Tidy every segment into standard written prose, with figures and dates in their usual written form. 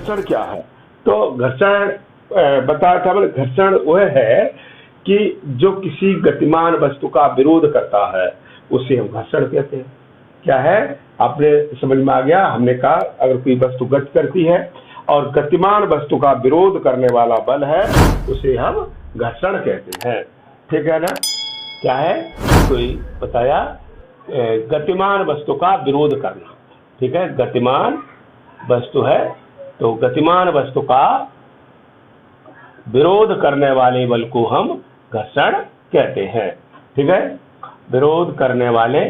घर्षण क्या है? तो घर्षण बताया था मैंने, घर्षण वह है कि जो किसी गतिमान वस्तु का विरोध करता है उसे हम घर्षण कहते हैं। क्या है आपने समझ में आ गया? हमने कहा अगर कोई वस्तु गति करती है और गतिमान वस्तु का विरोध करने वाला बल है उसे हम घर्षण कहते हैं। ठीक है ना? क्या है? कोई बताया गतिमान वस्तु का विरोध करना। ठीक है, गतिमान वस्तु है तो गतिमान वस्तु का विरोध करने वाले बल को हम घर्षण कहते हैं। ठीक है, विरोध करने वाले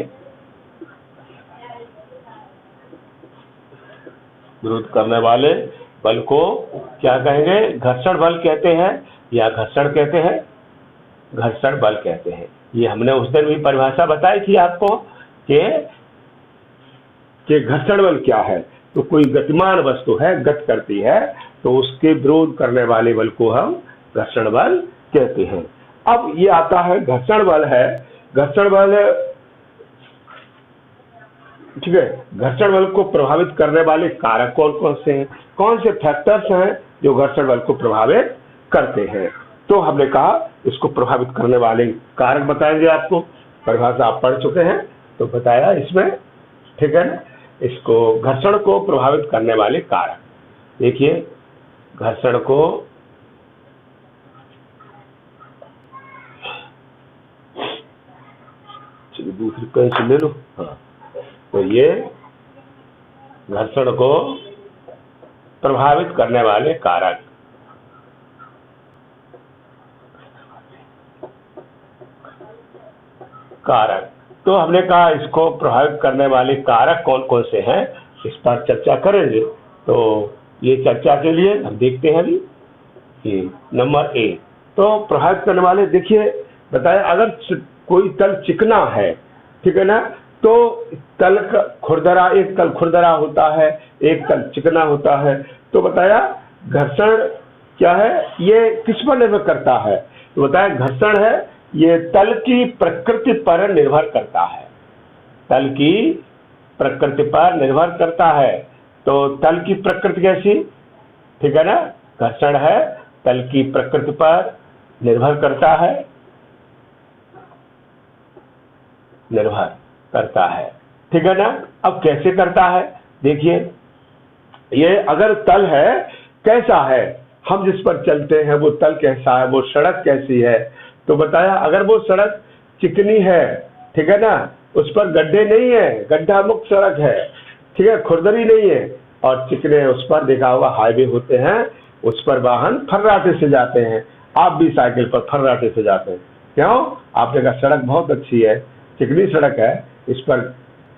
बल को क्या कहेंगे? घर्षण बल कहते हैं या घर्षण कहते हैं, घर्षण बल कहते हैं। ये हमने उस दिन भी परिभाषा बताई थी आपको कि घर्षण बल क्या है। तो कोई गतिमान वस्तु है, गति करती है, तो उसके विरोध करने वाले बल को हम घर्षण बल कहते हैं। अब ये आता है घर्षण बल है, घर्षण बल, ठीक है, घर्षण बल को प्रभावित करने वाले कारक कौन कौन से हैं? कौन से फैक्टर्स हैं जो घर्षण बल को प्रभावित करते हैं? तो हमने कहा इसको प्रभावित करने वाले कारक बताएंगे आपको। परिभाषा आप पढ़ चुके हैं तो बताया इसमें। ठीक है ना? इसको घर्षण को प्रभावित करने वाले कारक, देखिए घर्षण को दूसरी पेंसिल ले लो। हाँ, तो ये घर्षण को प्रभावित करने वाले कारक, तो हमने कहा इसको प्रभावित करने वाले कारक कौन कौन से हैं इस पर चर्चा करेंगे। तो ये चर्चा के लिए हम देखते हैं अभी कि नंबर ए, तो प्रभावित करने वाले देखिए बताया, अगर कोई तल चिकना है, ठीक है ना, तो तल का खुरदरा, एक तल खुरदरा होता है, एक तल चिकना होता है, तो बताया घर्षण क्या है, ये किस पर निर्भर करता है? तो बताया घर्षण है ये तल की प्रकृति पर निर्भर करता है, तल की प्रकृति पर निर्भर करता है। तो तल की प्रकृति कैसी? ठीक है ना, घर्षण है तल की प्रकृति पर निर्भर करता है, निर्भर करता है। ठीक है ना? अब कैसे करता है देखिए, ये अगर तल है कैसा है, हम जिस पर चलते हैं वो तल कैसा है, वो सड़क कैसी है? तो बताया अगर वो सड़क चिकनी है, ठीक है ना, उस पर गड्ढे नहीं है, गड्ढा मुक्त सड़क है, ठीक है, खुरदरी नहीं है और चिकने, उस पर देखा होगा हाईवे होते हैं, उस पर वाहन फर्राटे से जाते हैं। आप भी साइकिल पर फर्राटे से जाते हैं, क्यों? आपने कहा सड़क बहुत अच्छी है, चिकनी सड़क है, इस पर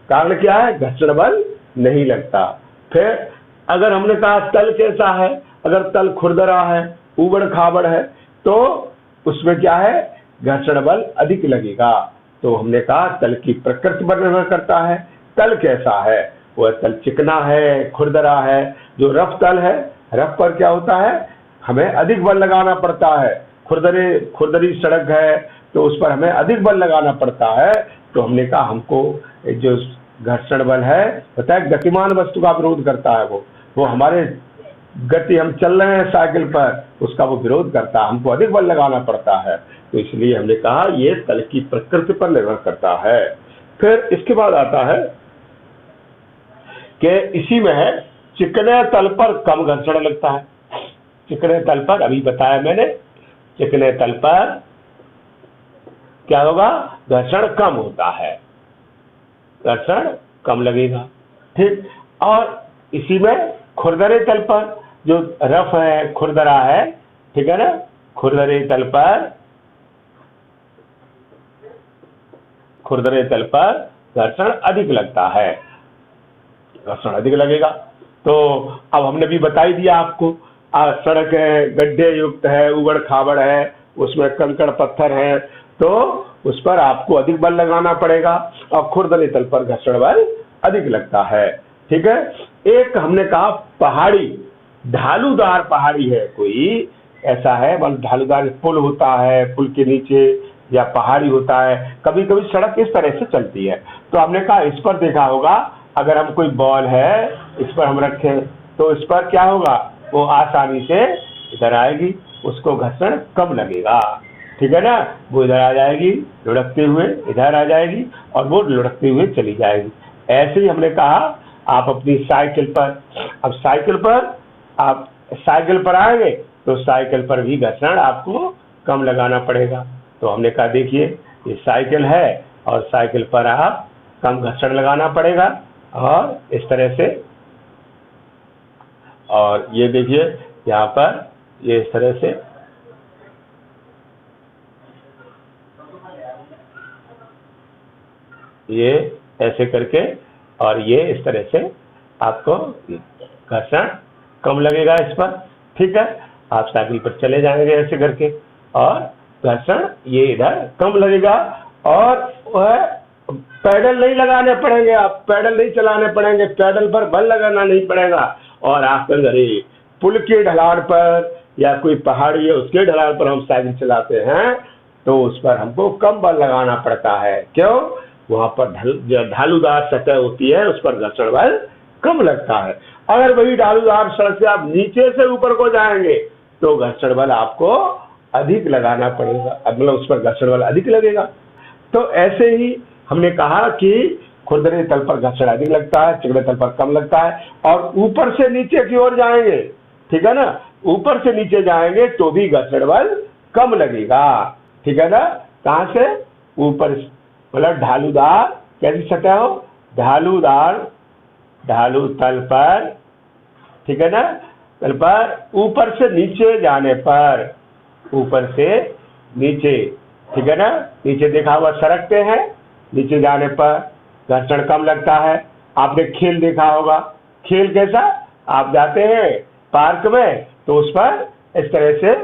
कारण क्या है? घर्षण बल नहीं लगता। फिर अगर हमने कहा तल कैसा है, अगर तल खुरदरा है, ऊबड़ खाबड़ है, तो उसमें क्या है? घर्षण बल अधिक लगेगा। तो हमने कहा तल की प्रकृति पर निर्भर करता है। तल कैसा है? वह तल चिकना है, खुरदरा है, जो रफ तल है, रफ पर क्या होता है? हमें अधिक बल लगाना पड़ता है। खुरदरी सड़क है तो उस पर हमें अधिक बल लगाना पड़ता है। तो हमने कहा हमको जो घर्षण बल है पता है गतिमान वस्तु का विरोध करता है, वो हमारे गति, हम चल रहे हैं साइकिल पर, उसका वो विरोध करता है, हमको अधिक बल लगाना पड़ता है। तो इसलिए हमने कहा ये तल की प्रकृति पर निर्भर करता है। फिर इसके बाद आता है कि इसी में है चिकने तल पर कम घर्षण लगता है। चिकने तल पर अभी बताया मैंने, चिकने तल पर क्या होगा? घर्षण कम होता है, घर्षण कम लगेगा। ठीक, और इसी में खुरदरे तल पर जो रफ है, खुरदरा है, ठीक है ना, खुरदरे तल पर घर्षण अधिक लगता है, घर्षण अधिक लगेगा। तो अब हमने भी बताई दिया आपको, सड़क है, गड्ढे युक्त है, ऊबड़ खाबड़ है, उसमें कंकड़ पत्थर है, तो उस पर आपको अधिक बल लगाना पड़ेगा और खुरदरे तल पर घर्षण बल अधिक लगता है। ठीक है, एक हमने कहा पहाड़ी, ढालूदार पहाड़ी है, कोई ऐसा है, ढालूदार पुल होता है, पुल के नीचे या पहाड़ी होता है, कभी कभी सड़क इस तरह से चलती है। तो हमने कहा इस पर देखा होगा, अगर हम कोई बॉल है इस पर हम रखें तो इस पर क्या होगा? वो आसानी से इधर आएगी, उसको घर्षण कम लगेगा। ठीक है ना, वो इधर आ जाएगी लुढ़कते हुए, इधर आ जाएगी और वो लुढ़कते हुए चली जाएगी। ऐसे ही हमने कहा आप अपनी साइकिल पर, अब साइकिल पर आएंगे तो साइकिल पर भी घर्षण आपको कम लगाना पड़ेगा। तो हमने कहा देखिए ये साइकिल है और साइकिल पर आप कम घर्षण लगाना पड़ेगा और इस तरह से, और ये देखिए यहाँ पर ये इस तरह से, ये ऐसे करके और ये इस तरह से आपको घर्षण कम लगेगा इस पर। ठीक है, आप साइकिल पर चले जाएंगे ऐसे करके और घर्षण ये इधर कम लगेगा और वह पैडल नहीं लगाने पड़ेंगे, आप पैडल नहीं चलाने पड़ेंगे, पैडल पर बल लगाना नहीं पड़ेगा। और आप अगर पुल के ढलान पर या कोई पहाड़ी है उसके ढलान पर हम साइकिल चलाते हैं तो उस पर हमको कम बल लगाना पड़ता है। क्यों? वहां पर ढालूदार सतह होती है, उस पर घर्षण बल कम लगता है। अगर वही ढालूदार सड़क से आप नीचे से ऊपर को जाएंगे तो घर्षण बल आपको अधिक लगाना पड़ेगा, मतलब उस पर घर्षण बल अधिक लगेगा। तो ऐसे ही हमने कहा कि खुरदरे तल पर घर्षण अधिक लगता है, चिकने तल पर कम लगता है। और ऊपर से नीचे की ओर जाएंगे, ठीक है ना, ऊपर से नीचे जाएंगे तो भी घर्षण बल कम लगेगा। ठीक है ना, कहां से? ऊपर, मतलब ढालूदार कैसी सतह हो, ढालू तल पर, ठीक है ना, तल पर ऊपर से नीचे जाने पर, ऊपर से नीचे, ठीक है ना, नीचे देखा हुआ सरकते हैं, नीचे जाने पर घर्षण कम लगता है। आपने खेल देखा होगा, खेल कैसा, आप जाते हैं पार्क में तो उस पर इस तरह से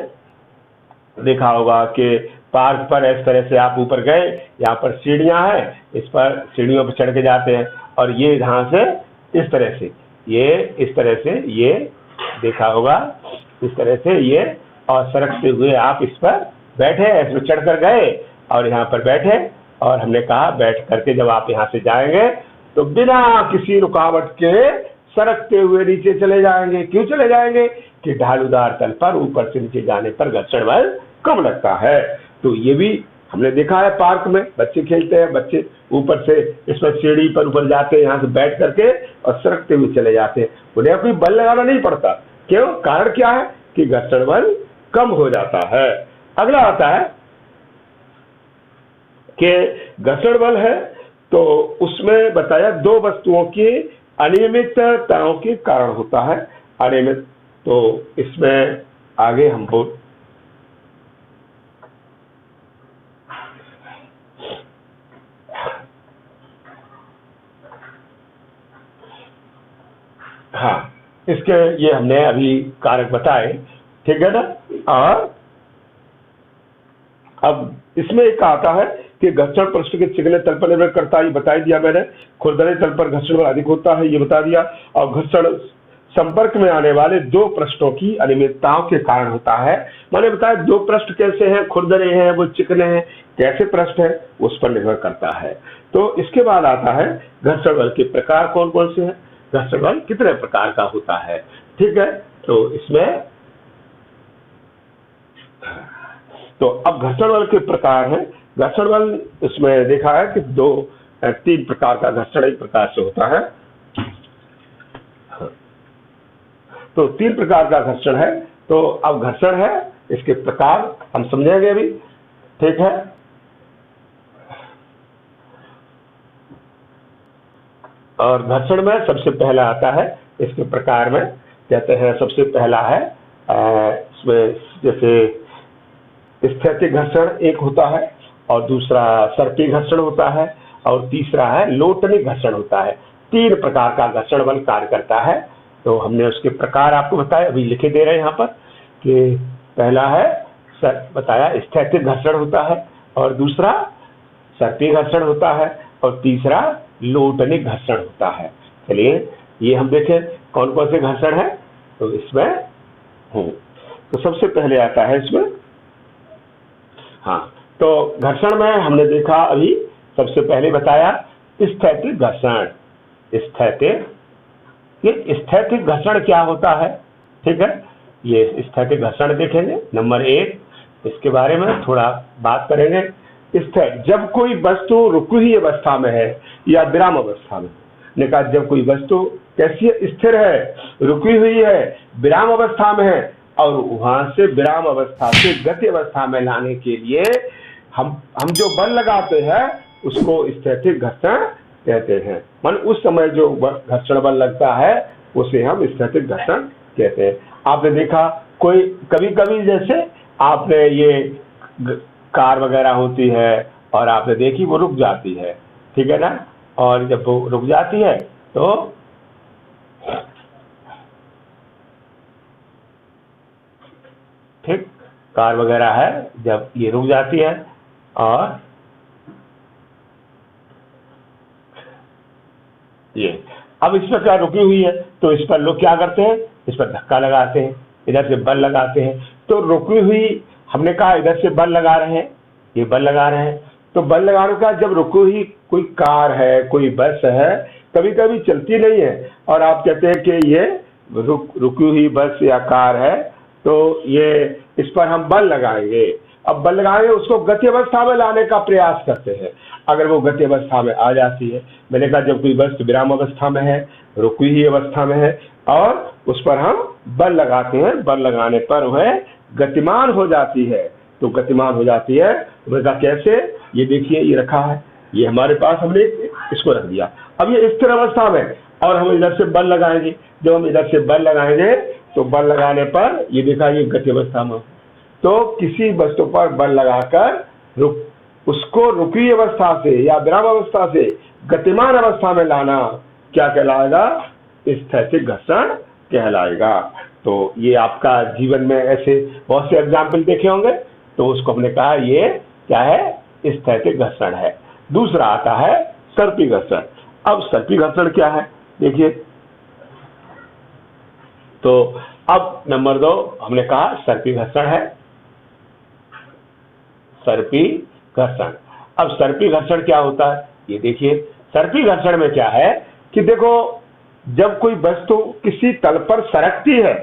देखा होगा कि पार्क पर इस तरह से आप ऊपर गए, यहाँ पर सीढ़ियां हैं, इस पर सीढ़ियों पर चढ़ के जाते हैं और ये यहाँ से इस तरह से, ये इस तरह से, ये देखा होगा इस तरह से ये, और सरकते हुए आप इस पर बैठे, इसमें चढ़कर गए और यहाँ पर बैठे। और हमने कहा बैठ करके जब आप यहाँ से जाएंगे तो बिना किसी रुकावट के सरकते हुए नीचे चले जाएंगे। क्यों चले जाएंगे? कि ढालूदार तल पर ऊपर से नीचे जाने पर घर्षण बल कम लगता है। तो ये भी हमने देखा है, पार्क में बच्चे खेलते हैं, बच्चे ऊपर से इस पर सीढ़ी पर ऊपर जाते हैं, यहाँ से बैठ करके और सरकते हुए चले जाते हैं, उन्हें कोई बल लगाना नहीं पड़ता। क्यों? कारण क्या है? कि घर्षण बल कम हो जाता है। अगला आता है कि घर्षण बल है तो उसमें बताया दो वस्तुओं की अनियमितताओं के कारण होता है। अनियमित, तो इसमें आगे हम बोल, हाँ, इसके ये हमने अभी कारक बताए, ठीक है ना। और अब इसमें एक आता है कि घर्षण पृष्ठ के चिकने तल पर निर्भर करता है, ये बता दिया मैंने। खुरदरे तल पर घर्षण बल अधिक होता है, ये बता दिया। और घर्षण संपर्क में आने वाले दो पृष्ठों की अनियमितताओं के कारण होता है। मैंने बताया दो पृष्ठ कैसे हैं, खुरदरे हैं, वो चिकने हैं, कैसे पृष्ठ है उस पर निर्भर करता है। तो इसके बाद आता है घर्षण बल के प्रकार कौन कौन से हैं, घर्षण बल कितने प्रकार का होता है। ठीक है, तो इसमें तो अब घर्षण बल के प्रकार है। घर्षण बल इसमें देखा है कि तीन प्रकार का घर्षण एक प्रकार से होता है। तो तीन प्रकार का घर्षण है। तो अब घर्षण है, इसके प्रकार हम समझेंगे अभी, ठीक है। और घर्षण में सबसे पहला आता है, इसके प्रकार में कहते हैं सबसे पहला है इसमें जैसे स्थैतिक घर्षण एक होता है, और दूसरा सर्पी घर्षण होता है, और तीसरा है लोटनी घर्षण होता है। तीन प्रकार का घर्षण बल कार्य करता है। तो हमने उसके प्रकार आपको बताया, अभी लिखे दे रहे हैं यहाँ पर कि पहला है बताया स्थैतिक घर्षण होता है, और दूसरा सर्पी घर्षण होता है, और तीसरा लोटनी घर्षण होता है। चलिए ये हम देखें कौन कौन से घर्षण है। तो इसमें तो सबसे पहले आता है इसमें, हाँ, तो घर्षण में हमने देखा अभी सबसे पहले बताया स्थैतिक घर्षण। स्थैतिक घर्षण क्या होता है, ठीक है, ये स्थैतिक घर्षण देखेंगे। नंबर 1 इसके बारे में थोड़ा बात करेंगे। जब कोई वस्तु रुकी हुई अवस्था में है या विराम अवस्था में, ने कहा जब कोई वस्तु कैसी स्थिर है, रुकी हुई है, विराम अवस्था में है, और वहां से विराम अवस्था से गति अवस्था में लाने के लिए हम जो बल लगाते हैं उसको स्थैतिक घर्षण कहते हैं। मान उस समय जो घर्षण बल लगता है उसे हम स्थैतिक घर्षण कहते हैं। आपने देखा कोई कभी कभी जैसे आपने ये कार वगैरह होती है और आपने देखी वो रुक जाती है, ठीक है ना, और जब वो रुक जाती है तो ठीक कार वगैरह है, जब ये रुक जाती है और ये अब इस पर क्या रुकी हुई है तो इस पर लोग क्या करते हैं, इस पर धक्का लगाते हैं, इधर से बल लगाते हैं। तो रुकी हुई हमने कहा इधर से बल लगा रहे हैं, ये बल लगा रहे हैं, तो बल लगाने का जब रुकी हुई कोई कार है, कोई बस है, कभी कभी चलती नहीं है और आप कहते हैं कि ये रुकी हुई बस या कार है तो ये इस पर हम बल लगाएंगे। अब बल लगाएंगे उसको गति अवस्था में लाने का प्रयास करते हैं। अगर वो गति अवस्था में आ जाती है, मैंने कहा जब कोई वस्तु विराम अवस्था में है, रुकी हुई अवस्था में है और उस पर हम बल लगाते हैं, बल लगाने पर वह गतिमान हो जाती है। तो गतिमान हो जाती है, मैंने कहा कैसे, ये देखिए ये रखा है, ये हमारे पास हमने इसको रख दिया, अब ये स्थिर अवस्था में और हम इधर से बल लगाएंगे। जब हम इधर से बल लगाएंगे तो बल लगाने पर ये देखा ये गति अवस्था में, तो किसी वस्तु पर बल लगाकर उसको रुकी अवस्था से या विराम अवस्था से गतिमान अवस्था में लाना क्या कहलाएगा, स्थैतिक घर्षण कहलाएगा। तो ये आपका जीवन में ऐसे बहुत से एग्जाम्पल देखे होंगे, तो उसको हमने कहा ये क्या है, स्थैतिक घर्षण है। दूसरा आता है सर्पी घर्षण। अब सर्पी घर्षण क्या है देखिए, तो अब नंबर 2 हमने कहा सर्पी घर्षण है, सर्पी घर्षण। अब सर्पी घर्षण क्या होता है ये देखिए, सर्पी घर्षण में क्या है कि देखो जब कोई वस्तु किसी तल पर सरकती है,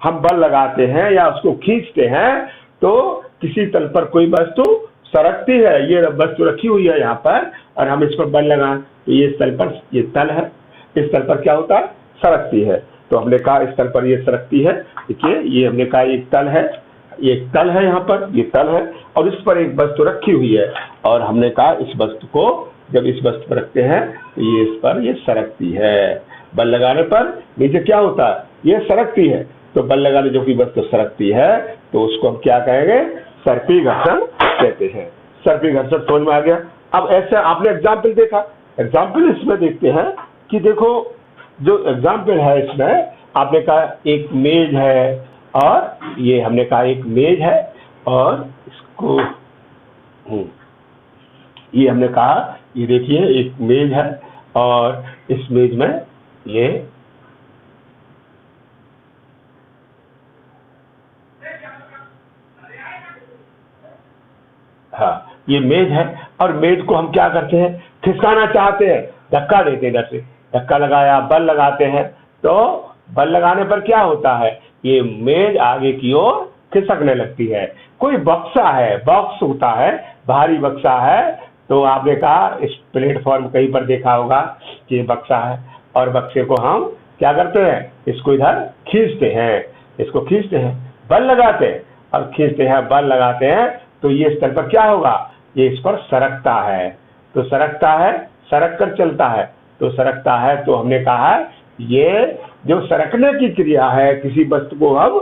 हम बल लगाते हैं या उसको खींचते हैं, तो किसी तल पर कोई वस्तु सरकती है, ये वस्तु रखी हुई है यहाँ पर और हम इस पर बल लगाएं तो ये तल पर, ये तल है, इस तल पर क्या होता है, सरकती है। तो हमने कहा इस तल पर ये सरकती है, देखिए ये हमने कहा एक तल है, ये एक तल है, यहाँ पर ये तल है और इस पर एक वस्तु रखी हुई है और हमने कहा इस वस्तु को जब इस वस्तु पर रखते हैं तो ये इस पर ये सरकती है। बल लगाने पर नीचे क्या होता है, ये सरकती है। तो बल लगाने जो की वस्तु सरकती है तो उसको हम क्या कहेंगे, सर्पी घर्षण कहते हैं। सर्पी घर्षण समझ में आ गया। अब ऐसे आपने एग्जाम्पल देखा, एग्जाम्पल इसमें देखते हैं कि देखो जो एग्जाम्पल है इसमें आपने कहा एक मेज है और ये हमने कहा एक मेज है और इसको ये हमने कहा ये देखिए एक मेज है और इस मेज में ये हाँ ये मेज है और मेज को हम क्या करते हैं, खिसकाना चाहते हैं, धक्का देते हैं, इधर से धक्का लगाया, बल लगाते हैं, तो बल लगाने पर क्या होता है, ये मेज आगे की ओर खिसकने लगती है। कोई बक्सा है, बॉक्स होता है, भारी बक्सा है, तो आपने कहा इस प्लेटफॉर्म कहीं पर देखा होगा कि बक्सा है और बक्से को हम क्या करते हैं, इसको इधर खींचते हैं, इसको खींचते हैं, बल लगाते हैं और खींचते हैं, बल लगाते हैं, तो ये स्तर पर क्या होगा, ये इस पर सरकता है। तो सरकता है, सरक कर चलता है, तो सरकता है, तो हमने कहा ये जो सरकने की क्रिया है, किसी वस्तु को हम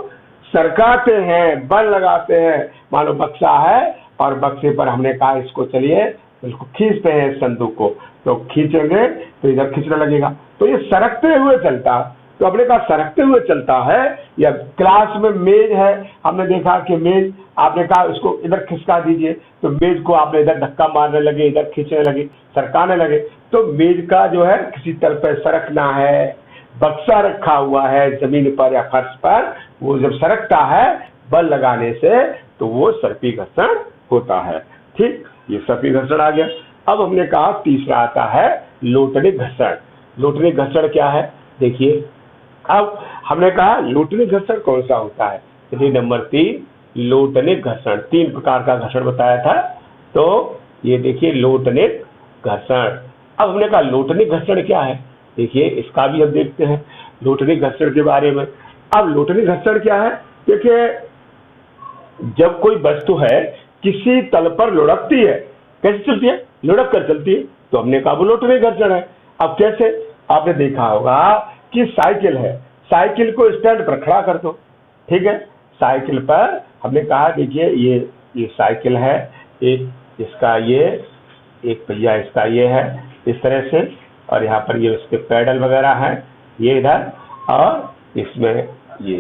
सरकाते हैं, बल लगाते हैं, मान लो बक्सा है और बक्से पर हमने कहा इसको चलिए इसको खींचते हैं, संदूक को, तो खींचेंगे तो इधर खींचने लगेगा, तो ये सरकते हुए चलता। तो हमने कहा सरकते हुए चलता है। या क्लास में मेज है, हमने देखा कि मेज, आपने कहा इसको इधर खिसका दीजिए, तो मेज को आपने इधर धक्का मारने लगे, इधर खींचने लगे, सरकाने लगे, तो मेज का जो है किसी तरह पर सरकना है, बक्सा रखा हुआ है जमीन पर या फर्श पर, वो जब सरकता है बल लगाने से तो वो सर्पी घर्षण होता है। ठीक, ये सर्पी घर्षण आ गया। अब हमने कहा तीसरा आता है लोटनिक घर्षण। लोटनिक घर्षण क्या है देखिए, अब हमने कहा लोटनी घर्षण कौन सा होता है? यदि नंबर 3 लोटनिक घर्षण, 3 प्रकार का घर्षण बताया था। तो ये देखिए लोटनिक घर्षण। अब हमने कहा लोटनिक घर्षण क्या है, देखिए इसका भी हम देखते हैं लोटनिक घर्षण के बारे में। अब लोटनिक घर्षण क्या है? देखिए जब कोई वस्तु है किसी तल पर लुढ़कती है, कैसे चलती है? लुढ़क कर चलती है, तो हमने कहा वो लोटनिक घर्षण है। अब कैसे? आपने देखा होगा कि साइकिल है, साइकिल को स्टैंड पर खड़ा कर दो, ठीक है, साइकिल पर हमने कहा देखिए ये साइकिल है, एक इसका ये एक पहिया इसका ये है इस तरह से, और यहाँ पर ये उसके पैडल वगैरह हैं ये इधर, और इसमें ये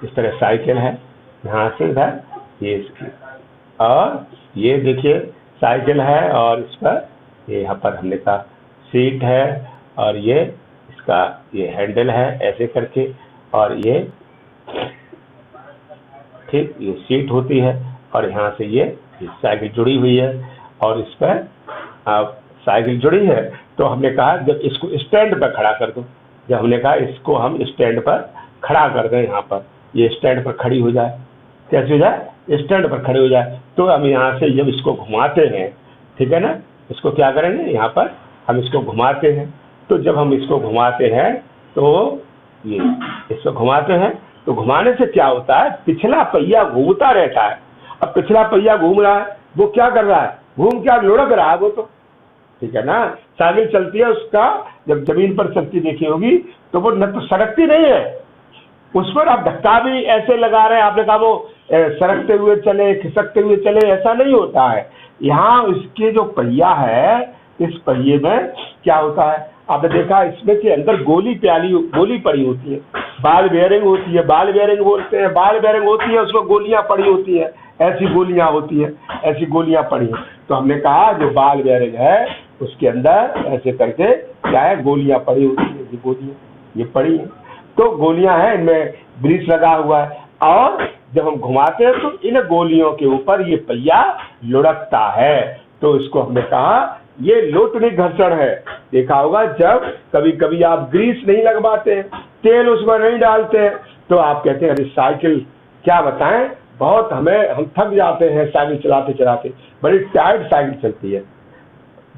इस तरह साइकिल है यहाँ से इधर ये इसकी, और ये देखिए साइकिल है और इस पर ये यहाँ पर हमने कहा सीट है, और ये इसका ये हैंडल है ऐसे करके, और ये ठीक ये सीट होती है, और यहाँ से ये साइकिल जुड़ी हुई है, और इस पर आप साइकिल जुड़ी है। तो हमने कहा जब इसको स्टैंड पर खड़ा कर दो, जब हमने कहा इसको हम स्टैंड पर खड़ा कर दें, यहाँ पर ये स्टैंड पर खड़ी हो जाए, कैसे हो जाए? स्टैंड पर खड़ी हो जाए। तो हम यहाँ से जब इसको घुमाते हैं, ठीक है ना, इसको क्या करेंगे यहाँ पर हम इसको घुमाते हैं, तो जब हम इसको घुमाते हैं तो ये इसको घुमाते हैं, तो घुमाने से क्या होता है? पिछला पहिया घूमता रहता है। अब पिछला पहिया घूम रहा है, वो क्या कर रहा है? घूम क्या लुढ़क रहा है वो तो, ठीक है ना। साइकिल चलती है, उसका जब जमीन पर चलती देखी होगी तो वो न तो सड़कती नहीं है, उस पर आप धक्का भी ऐसे लगा रहे हैं, आपने कहा वो सड़कते हुए चले खिसकते हुए चले, ऐसा नहीं होता है। यहाँ इसके जो पहिया है, इस पहिए में क्या होता है? आपने देखा इसमें के अंदर गोली पड़ी होती है, बाल बेयरिंग होती है, बाल बेयरिंग बोलते हैं, बाल बेयरिंग होती है, उसमें गोलियां पड़ी होती है, ऐसी गोलियां होती है, ऐसी गोलियां पड़ी है। तो हमने कहा जो बाल बेयरिंग है उसके अंदर ऐसे करके क्या है? गोलियां पड़ी होती है, ये गोलियां ये पड़ी है, तो गोलियां हैं, इनमें ग्रीस लगा हुआ है, और जब हम घुमाते हैं तो इन गोलियों के ऊपर ये पहिया लुढ़कता है। तो इसको हमने कहा ये लोटनिक घर्षण है। देखा होगा जब कभी कभी आप ग्रीस नहीं लगवाते हैं, तेल उसमें नहीं डालते हैं, तो आप कहते हैं अरे साइकिल क्या बताएं, बहुत हम थक जाते हैं साइकिल चलाते चलाते, बड़ी टाइट साइकिल चलती है,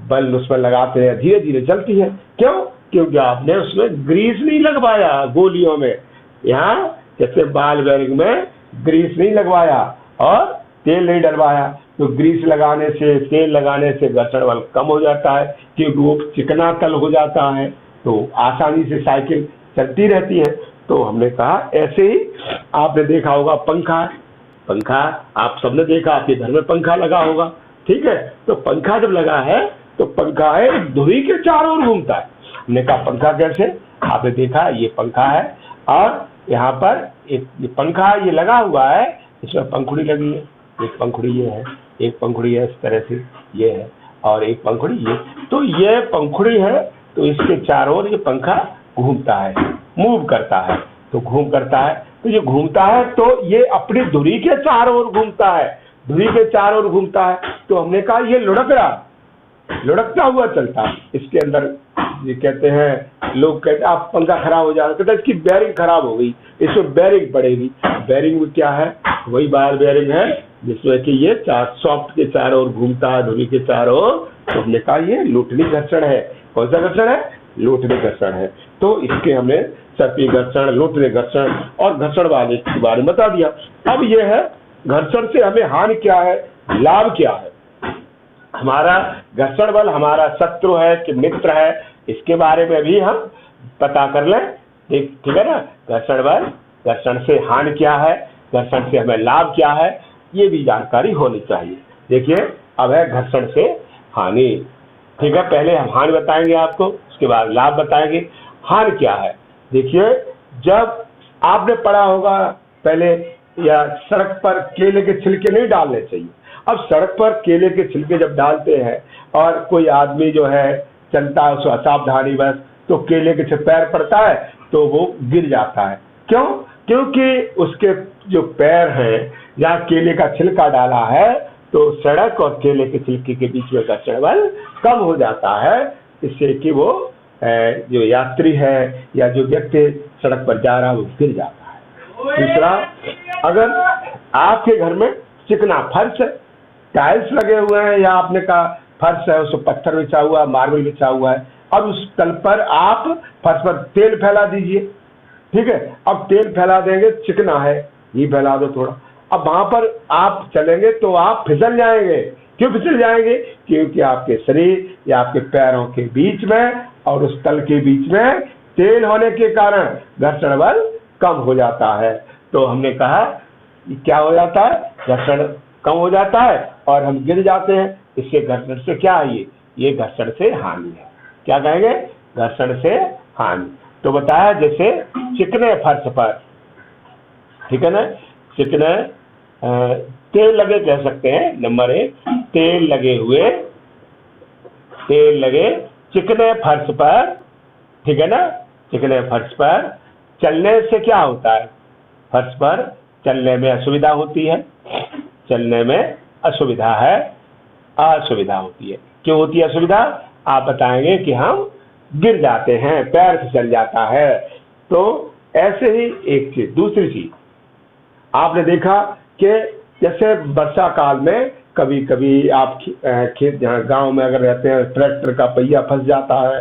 बल उसमें लगाते हैं, धीरे धीरे चलती है। क्यों? क्योंकि आपने उसमें ग्रीस नहीं लगवाया, गोलियों में यहाँ जैसे बाल बेयरिंग में ग्रीस नहीं लगवाया और तेल नहीं डलवाया, तो ग्रीस लगाने से तेल लगाने से घर्षण बल कम हो जाता है, क्योंकि वो चिकना तल हो जाता है, तो आसानी से साइकिल चलती रहती है। तो हमने कहा ऐसे ही आपने देखा होगा पंखा आप सबने देखा, आपके घर में पंखा लगा होगा, ठीक है, तो पंखा जब लगा है तो पंखा है धुरी के चारों ओर घूमता है। हमने कहा पंखा कैसे? आपने देखा ये पंखा है, और यहाँ पर एक पंखा ये लगा हुआ है, इसमें पंखुड़ी लगी है, एक पंखुड़ी ये है, एक पंखुड़ी है इस तरह से ये है, और एक पंखुड़ी ये, तो ये पंखुड़ी है, तो इसके चारों ओर ये पंखा घूमता है, मूव करता है, तो घूम करता है, तो ये घूमता है तो ये अपनी धुरी के चारों ओर घूमता है, धुरी के चारों ओर घूमता है। तो हमने कहा ये लुढ़कता हुआ चलता है। इसके अंदर ये कहते हैं, लोग कहते हैं आप पंखा खराब हो जाएगा, कहते हैं इसकी बेयरिंग खराब हो गई, इसमें बेयरिंग पड़ेगी। बेयरिंग में क्या है? वही बाल बेयरिंग है जिसमें कि ये सॉफ्ट के चारों ओर घूमता है, धुरी के चारों ओर। तो हमने कहा ये लोटनिक घर्षण है। कौन सा घर्षण है? लोटनिक घर्षण है। तो इसके हमने सर्पी घर्षण, लोटनिक घर्षण और घर्षण वाले के बारे में बता दिया। अब ये है घर्षण से हमें हानि क्या है, लाभ क्या है। हमारा घर्षण बल हमारा शत्रु है कि मित्र है, इसके बारे में भी हम पता कर लें, ठीक है ना। घर्षण बल, घर्षण से हानि क्या है, घर्षण से हमें लाभ क्या है, ये भी जानकारी होनी चाहिए। देखिए अब है घर्षण से हानि, ठीक है। पहले हम हानि बताएंगे आपको, उसके बाद लाभ बताएंगे। हानि क्या है? देखिए जब आपने पढ़ा होगा पहले, या सड़क पर केले के छिलके नहीं डालने चाहिए। अब सड़क पर केले के छिलके जब डालते हैं और कोई आदमी जो है चलता है उसको असावधानी बस, तो केले के पैर पड़ता है तो वो गिर जाता है। क्यों? क्योंकि उसके जो पैर हैं या केले का छिलका डाला है, तो सड़क और केले के छिलके के बीच में घर्षण बल कम हो जाता है, इससे कि वो जो यात्री है या जो व्यक्ति सड़क पर जा रहा है वो गिर जाता है। दूसरा, अगर आपके घर में चिकना फर्श है, टाइल्स लगे हुए हैं, या आपने कहा फर्श है उस पत्थर बिछा हुआ, मार्बल बिछा हुआ है, अब उस तल पर आप फर्श पर तेल फैला दीजिए, ठीक है। अब तेल फैला देंगे, चिकना है, ये फैला दो थोड़ा, अब वहां पर आप चलेंगे तो आप फिसल जाएंगे। क्यों फिसल जाएंगे? क्योंकि आपके शरीर या आपके पैरों के बीच में और उस तल के बीच में तेल होने के कारण घर्षण बल कम हो जाता है। तो हमने कहा क्या हो जाता है, घर्षण कम हो जाता है और हम गिर जाते हैं। इससे घर्षण से क्या है, ये घर्षण से हानि है। क्या कहेंगे? घर्षण से हानि। तो बताया जैसे चिकने फर्श पर, ठीक है ना, चिकने तेल लगे कह सकते हैं। नंबर 1, तेल लगे चिकने फर्श पर, ठीक है ना, चिकने फर्श पर चलने से क्या होता है? फर्श पर चलने में असुविधा होती है, चलने में असुविधा होती है। क्यों होती है असुविधा? आप बताएंगे कि हम गिर जाते हैं, पैर फिसल जाता है। तो ऐसे ही एक चीज। दूसरी चीज आपने देखा कि जैसे वर्षा काल में कभी कभी आप खेत, जहाँ गांव में अगर रहते हैं, ट्रैक्टर का पहिया फंस जाता है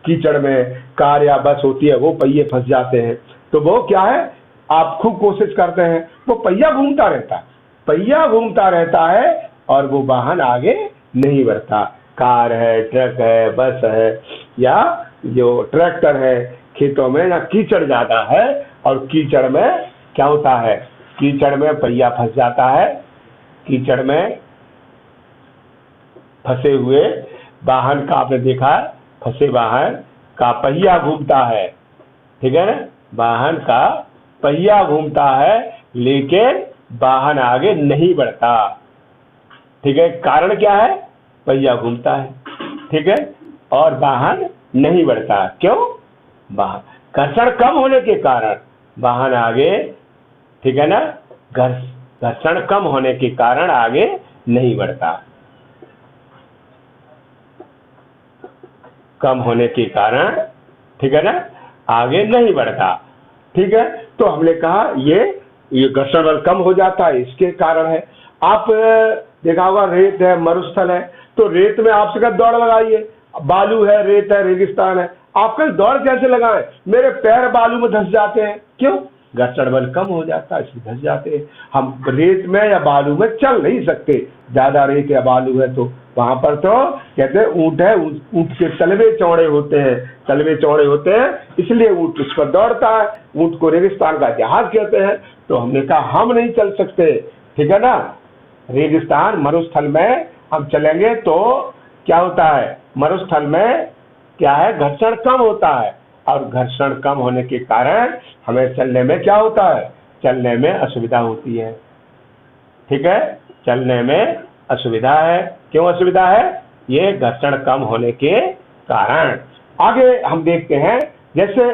कीचड़ में, कार या बस होती है वो पहिए फंस जाते हैं। तो वो क्या है, आप खूब कोशिश करते हैं, वो पहिया घूमता रहता है और वो वाहन आगे नहीं बढ़ता। कार है, ट्रक है, बस है या जो ट्रैक्टर है, खेतों में या कीचड़ ज्यादा है और कीचड़ में क्या होता है, कीचड़ में पहिया फंस जाता है। कीचड़ में फंसे हुए वाहन का आपने देखा, फंसे वाहन का पहिया घूमता है, ठीक है ना, वाहन का पहिया घूमता है लेकिन वाहन आगे नहीं बढ़ता, ठीक है। कारण क्या है? पहिया घूमता है, ठीक है, और वाहन नहीं बढ़ता। क्यों? घर्षण कम होने के कारण वाहन आगे, ठीक है ना, घर्षण कम होने के कारण आगे नहीं बढ़ता, कम होने के कारण, ठीक है ना, आगे नहीं बढ़ता, ठीक है। तो हमने कहा ये घर्षण बल कम हो जाता है, इसके कारण है। आप देखा होगा रेत है, मरुस्थल है, तो रेत में आप सीधा दौड़ लगाइए। बालू है, रेत है, रेगिस्तान है, आप कहीं दौड़ कैसे लगाएं? मेरे पैर बालू में धंस जाते हैं। क्यों? घर्षण बल कम हो जाता है, इसलिए धंस जाते हैं। हम रेत में या बालू में चल नहीं सकते, ज्यादा रेत या बालू है तो वहां पर तो कहते हैं ऊंट है, ऊंट के तलवे चौड़े होते हैं, इसलिए ऊंट उस पर दौड़ता है। ऊंट को रेगिस्तान का इतिहास कहते हैं। तो हमने कहा हम नहीं चल सकते, ठीक है ना, रेगिस्तान मरुस्थल में हम चलेंगे तो क्या होता है, मरुस्थल में क्या है, घर्षण कम होता है और घर्षण कम होने के कारण हमें चलने में क्या होता है, चलने में असुविधा होती है, ठीक है, चलने में असुविधा है। क्यों असुविधा है? ये घर्षण कम होने के कारण। आगे हम देखते हैं जैसे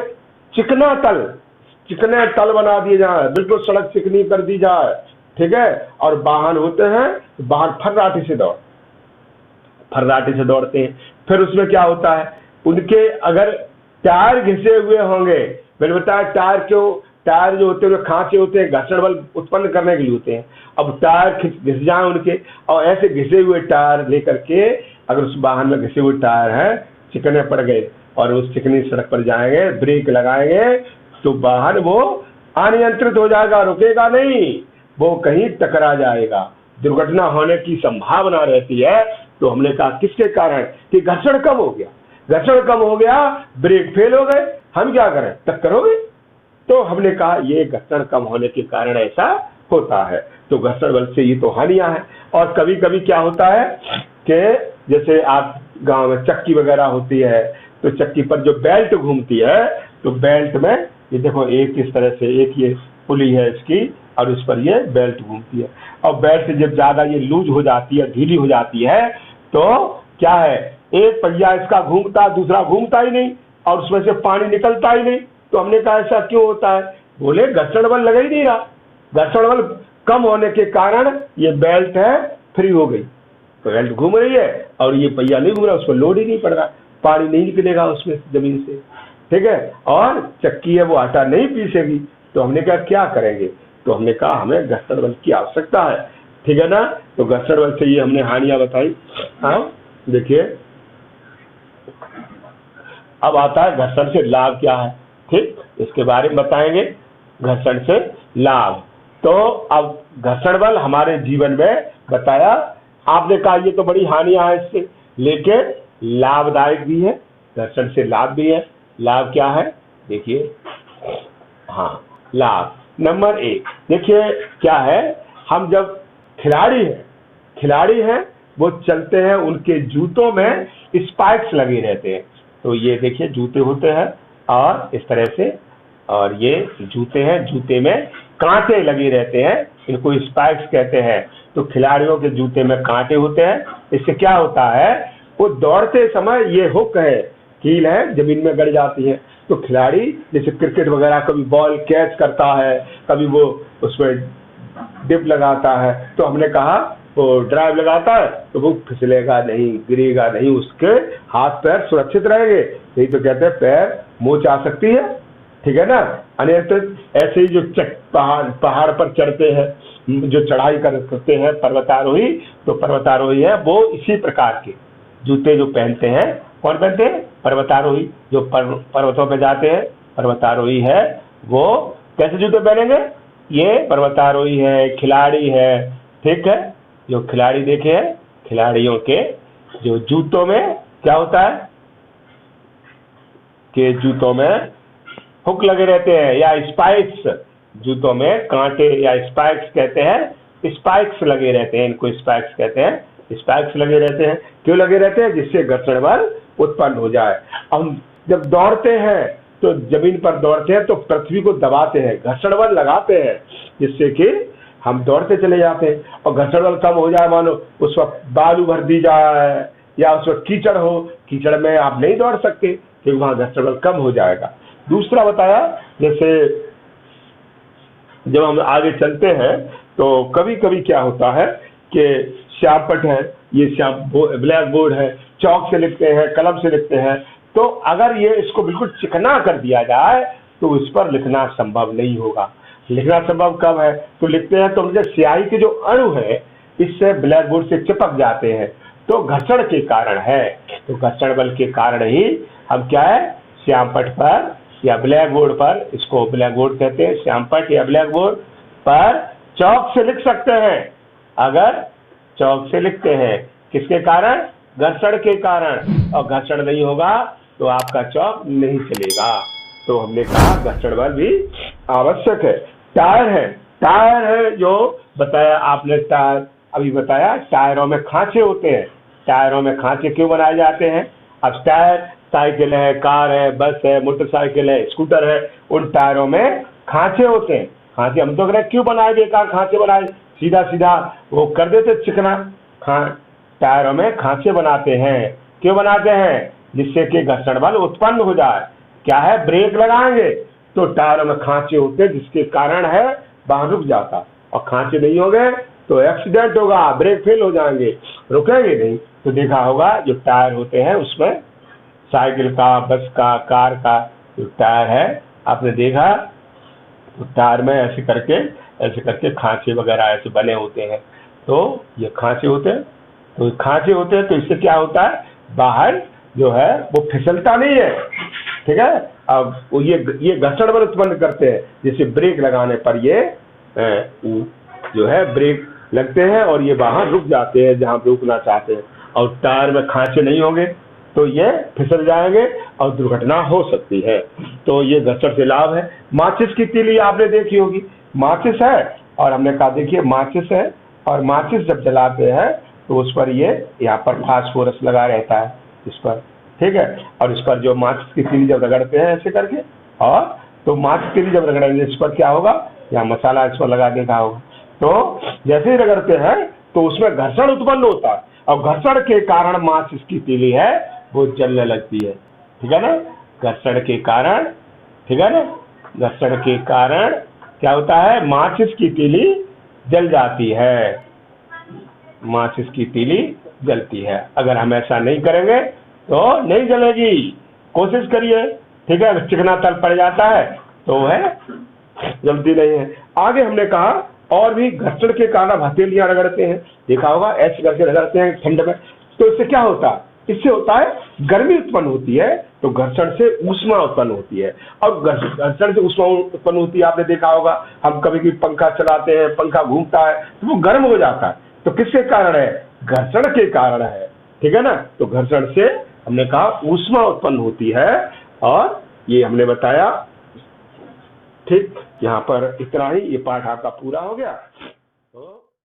चिकने तल बना दिए जाए, बिल्कुल सड़क चिकनी कर दी जाए, ठीक है, और वाहन होते हैं, वाहन फर्राटे से दौड़ते हैं। फिर उसमें क्या होता है, उनके अगर टायर घिसे हुए होंगे, मैंने बताया टायर जो होते हैं खांचे होते हैं, घर्षण बल उत्पन्न करने के लिए होते हैं। अब टायर घिस जाए उनके, और ऐसे घिसे हुए टायर लेकर के अगर उस वाहन में घिसे हुए टायर हैं, चिकने पड़ गए और उस चिकनी सड़क पर जाएंगे, ब्रेक लगाएंगे तो वाहन वो अनियंत्रित हो जाएगा, रुकेगा नहीं, वो कहीं टकरा जाएगा, दुर्घटना होने की संभावना रहती है। तो हमने कहा किसके कारण? कि घर्षण कम हो गया, ब्रेक फेल हो गए, हम क्या करें, टक्कर हो गई। तो हमने कहा ये घर्षण कम होने के कारण ऐसा होता है। तो घर्षण बल से ये तो हानियां हैं। और कभी कभी क्या होता है कि जैसे आप गांव में चक्की वगैरह होती है, तो चक्की पर जो बेल्ट घूमती है, तो बेल्ट में ये देखो एक इस तरह से एक ये पुली है इसकी, और उस पर ये बेल्ट घूमती है। और बेल्ट जब ज्यादा ये लूज हो जाती है, ढीली हो जाती है, तो क्या है, एक पहिया इसका घूमता, दूसरा घूमता ही नहीं और उसमें से पानी निकलता ही नहीं। तो हमने कहा ऐसा क्यों होता है? बोले घर्षण बल लगा ही नहीं रहा, घर्षण बल कम होने के कारण ये बेल्ट है फ्री हो गई, तो बेल्ट घूम रही है और ये पहिया नहीं घूम रहा, उसको लोड ही नहीं पड़ रहा, पानी नहीं निकलेगा उसमें जमीन से। ठीक है, और चक्की है वो आटा नहीं पीसेगी। तो हमने कहा क्या करेंगे, तो हमने कहा हमें घर्षण बल की आवश्यकता है, ठीक है ना। तो घर्षण बल से ये हमने हानियां बताई। हाँ देखिए, अब आता है घर्षण से लाभ क्या है, ठीक, इसके बारे में बताएंगे। घर्षण से लाभ, तो अब घर्षण बल हमारे जीवन में बताया, आपने कहा ये तो बड़ी हानियां है इससे, लेकिन लाभदायक भी है, घर्षण से लाभ भी है। लाभ क्या है देखिए, हाँ लाभ नंबर 1 देखिए क्या है, हम जब खिलाड़ी हैं वो चलते हैं, उनके जूतों में स्पाइक्स लगे रहते हैं। तो ये देखिए जूते होते हैं और इस तरह से, और ये जूते हैं, जूते में कांटे लगे रहते हैं, इनको स्पाइक्स कहते हैं। तो खिलाड़ियों के जूते में कांटे होते हैं, इससे क्या होता है, वो दौड़ते समय ये हुक है, कील है, जमीन में गड़ जाती है। तो खिलाड़ी जैसे क्रिकेट वगैरह, कभी बॉल कैच करता है, कभी वो उसमें डिप लगाता है, तो हमने कहा वो ड्राइव लगाता है तो वो फिसलेगा नहीं, गिरेगा नहीं, उसके हाथ पैर सुरक्षित रहेंगे। यही तो कहते हैं पैर मोच आ सकती है, ठीक है ना। अन्यथा ऐसे ही जो पहाड़ पर चढ़ते हैं, जो चढ़ाई करते हैं पर्वतारोही, तो पर्वतारोही है वो इसी प्रकार के जूते जो पहनते हैं। कौन पहनते हैं, पर्वतारोही, जो पर्वतों पे जाते हैं, पर्वतारोही है वो कैसे जूते पहनेंगे, ये पर्वतारोही है, खिलाड़ी है, ठीक है। जो खिलाड़ी देखे हैं, खिलाड़ियों के जो जूतों में क्या होता है कि जूतों में हुक लगे रहते हैं, या स्पाइक्स, जूतों में कांटे या स्पाइक्स कहते हैं, स्पाइक्स लगे रहते हैं, इनको स्पाइक्स कहते हैं। स्पाइक्स लगे रहते हैं, क्यों लगे रहते हैं, जिससे घर्षण बल उत्पन्न हो जाए। हम जब दौड़ते हैं तो जमीन पर दौड़ते हैं तो पृथ्वी को दबाते हैं, घर्षण बल लगाते हैं, जिससे कि हम दौड़ते चले जाते हैं। और घर्षण बल कम हो जाए, मानो उस वक्त बालू भर दी जाए या उस वक्त कीचड़ हो, कीचड़ में आप नहीं दौड़ सकते क्योंकि वहां घर्षण बल कम हो जाएगा। दूसरा बताया, जैसे जब हम आगे चलते हैं तो कभी कभी क्या होता है कि श्यामपट है, ये ब्लैक बोर्ड है, चौक से लिखते हैं, कलम से लिखते हैं, तो अगर ये इसको बिल्कुल चिकना कर दिया जाए तो इस पर लिखना संभव नहीं होगा। लिखना संभव कब है, तो लिखते हैं तो मुझे स्याही के जो अणु है इससे ब्लैक बोर्ड से चिपक जाते हैं, तो घर्षण के कारण है। तो घर्षण बल के कारण ही हम क्या है, श्यामपट पर या ब्लैक बोर्ड पर, इसको ब्लैक बोर्ड कहते हैं, श्यामपट या ब्लैक बोर्ड पर चौक से लिख सकते हैं। अगर चौक से लिखते हैं, किसके कारण, घर्षण के कारण, और घर्षण नहीं होगा तो आपका चौक नहीं चलेगा। तो हमने कहा घर्षण बल भी आवश्यक है। टायर है जो बताया आपने, टायर अभी बताया, टायरों में खांचे होते हैं। टायरों में खांचे क्यों बनाए जाते हैं, अब टायर साइकिल है, कार है, बस है, मोटरसाइकिल है, स्कूटर है, उन टायरों में खांचे होते हैं। खांचे हम तो कह रहे क्यों बनाए, बेकार खांचे बनाए, सीधा सीधा वो कर देते चिकना। टायरों में खांचे बनाते हैं, क्यों बनाते हैं, जिससे कि घर्षण बल उत्पन्न हो जाए। क्या है, ब्रेक लगाएंगे तो टायरों में खांचे होते हैं, जिसके कारण है वाहन रुक जाता, और खांचे नहीं हो गए तो एक्सीडेंट होगा, ब्रेक फेल हो जाएंगे, रुकेंगे नहीं। तो देखा होगा जो टायर होते हैं उसमें साइकिल का, बस का, कार का जो टायर है आपने देखा, तो टायर में ऐसे करके खांचे वगैरह ऐसे बने होते हैं। तो ये खांचे होते हैं, तो खांचे होते हैं, तो इससे क्या होता है, बाहर जो है वो फिसलता नहीं है, ठीक है। अब वो ये घर्षण बल उत्पन्न करते हैं, जैसे ब्रेक लगाने पर ये जो है ब्रेक लगते हैं और ये वाहन रुक जाते हैं जहां रुकना चाहते हैं। और टायर में खांचे नहीं होंगे तो ये फिसल जाएंगे और दुर्घटना हो सकती है। तो ये घर्षण से लाभ है। माचिस की तीली आपने देखी होगी, माचिस है, और हमने कहा देखिए माचिस है, और माचिस जब जलाते हैं तो उस पर ये यहाँ पर फास्फोरस लगा रहता है इस पर, ठीक है। और इस पर जो माचिस की तीली जब रगड़ते हैं ऐसे करके, और तो माचिस की तीली जब रगड़ेंगे इस पर क्या होगा, यहाँ मसाला इस पर लगा देखा होगा, तो जैसे ही रगड़ते हैं तो उसमें घर्षण उत्पन्न होता है, और घर्षण के कारण माचिस की तीली है वो जलने लगती है, ठीक है ना। घर्षण के कारण, ठीक है ना, घर्षण के कारण क्या होता है, माचिस की तीली जल जाती है, माचिस की तीली जलती है। अगर हम ऐसा नहीं करेंगे तो नहीं जलेगी। कोशिश करिए, ठीक है, अगर चिकना तल पड़ जाता है तो है जमती नहीं है। आगे हमने कहा और भी घर्षण के कारण अब हथेलियां रगड़ते हैं, देखा होगा ऐसे करके रगड़ते हैं ठंड में, तो इससे क्या होता है, इससे होता है गर्मी उत्पन्न होती है, तो घर्षण से ऊष्मा उत्पन्न होती है। और घर्षण से ऊष्मा उत्पन्न होती है, आपने देखा होगा हम कभी भी पंखा चलाते हैं, पंखा घूमता है तो वो गर्म हो जाता है, तो किसके कारण है, घर्षण के कारण है, ठीक है ना। तो घर्षण से हमने कहा ऊष्मा उत्पन्न होती है, और ये हमने बताया। ठीक, यहाँ पर इतना ही, ये पाठ आपका पूरा हो गया।